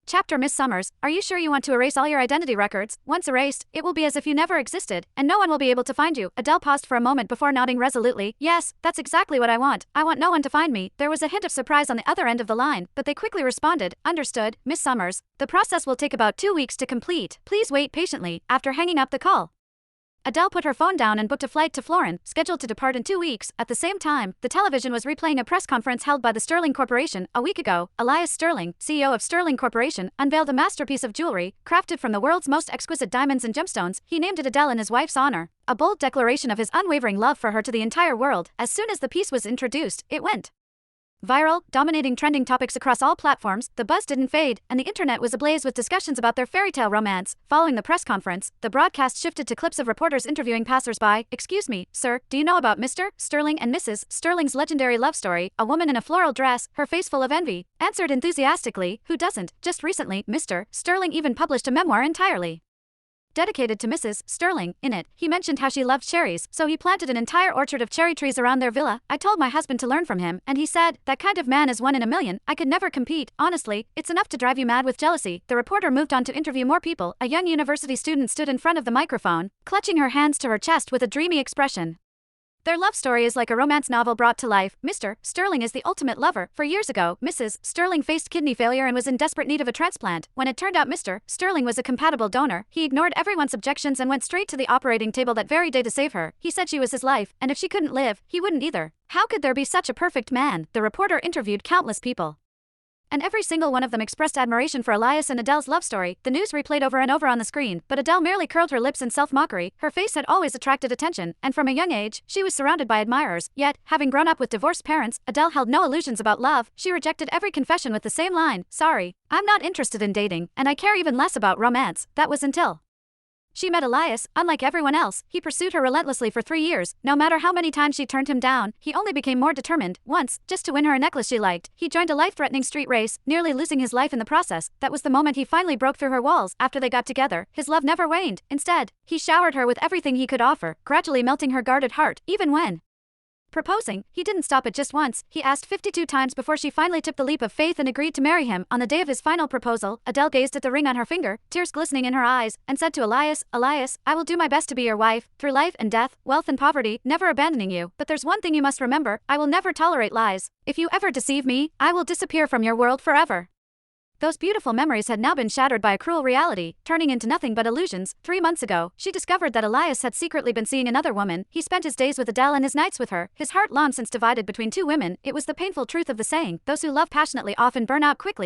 Chapter Miss Summers, are you sure you want to erase all your identity records? Once erased, it will be as if you never existed, and no one will be able to find you. Adele paused for a moment before nodding resolutely. Yes, that's exactly what I want. I want no one to find me. There was a hint of surprise on the other end of the line, but they quickly responded. Understood, Miss Summers. The process will take about 2 weeks to complete. Please wait patiently. After hanging up the call, Adele put her phone down and booked a flight to Florence, scheduled to depart in 2 weeks. At the same time, the television was replaying a press conference held by the Sterling Corporation. A week ago, Elias Sterling, CEO of Sterling Corporation, unveiled a masterpiece of jewelry, crafted from the world's most exquisite diamonds and gemstones. He named it Adele in his wife's honor, a bold declaration of his unwavering love for her to the entire world. As soon as the piece was introduced, it went viral, dominating trending topics across all platforms. The buzz didn't fade, and the internet was ablaze with discussions about their fairytale romance. Following the press conference, the broadcast shifted to clips of reporters interviewing passers-by. Excuse me, sir, do you know about Mr. Sterling and Mrs. Sterling's legendary love story? A woman in a floral dress, her face full of envy, answered enthusiastically. Who doesn't? Just recently, Mr. Sterling even published a memoir entirely dedicated to Mrs. Sterling. In it, he mentioned how she loved cherries, so he planted an entire orchard of cherry trees around their villa. I told my husband to learn from him, and he said, that kind of man is one in a million. I could never compete. Honestly, it's enough to drive you mad with jealousy. The reporter moved on to interview more people. A young university student stood in front of the microphone, clutching her hands to her chest with a dreamy expression. Their love story is like a romance novel brought to life. Mr. Sterling is the ultimate lover. For years ago, Mrs. Sterling faced kidney failure and was in desperate need of a transplant. When it turned out Mr. Sterling was a compatible donor, he ignored everyone's objections and went straight to the operating table that very day to save her. He said she was his life, and if she couldn't live, he wouldn't either. How could there be such a perfect man? The reporter interviewed countless people, and every single one of them expressed admiration for Elias and Adele's love story. The news replayed over and over on the screen, but Adele merely curled her lips in self-mockery. Her face had always attracted attention, and from a young age, she was surrounded by admirers. Yet, having grown up with divorced parents, Adele held no illusions about love. She rejected every confession with the same line, sorry, I'm not interested in dating, and I care even less about romance. That was until she met Elias. Unlike everyone else, he pursued her relentlessly for 3 years. No matter how many times she turned him down, he only became more determined. Once, just to win her a necklace she liked, he joined a life-threatening street race, nearly losing his life in the process. That was the moment he finally broke through her walls. After they got together, his love never waned. Instead, he showered her with everything he could offer, gradually melting her guarded heart. Even when proposing, he didn't stop at just once. He asked 52 times before she finally took the leap of faith and agreed to marry him. On the day of his final proposal, Adele gazed at the ring on her finger, tears glistening in her eyes, and said to Elias, Elias, I will do my best to be your wife, through life and death, wealth and poverty, never abandoning you. But there's one thing you must remember, I will never tolerate lies. If you ever deceive me, I will disappear from your world forever. Those beautiful memories had now been shattered by a cruel reality, turning into nothing but illusions. 3 months ago, she discovered that Elias had secretly been seeing another woman. He spent his days with Adele and his nights with her, his heart long since divided between two women. It was the painful truth of the saying, those who love passionately often burn out quickly.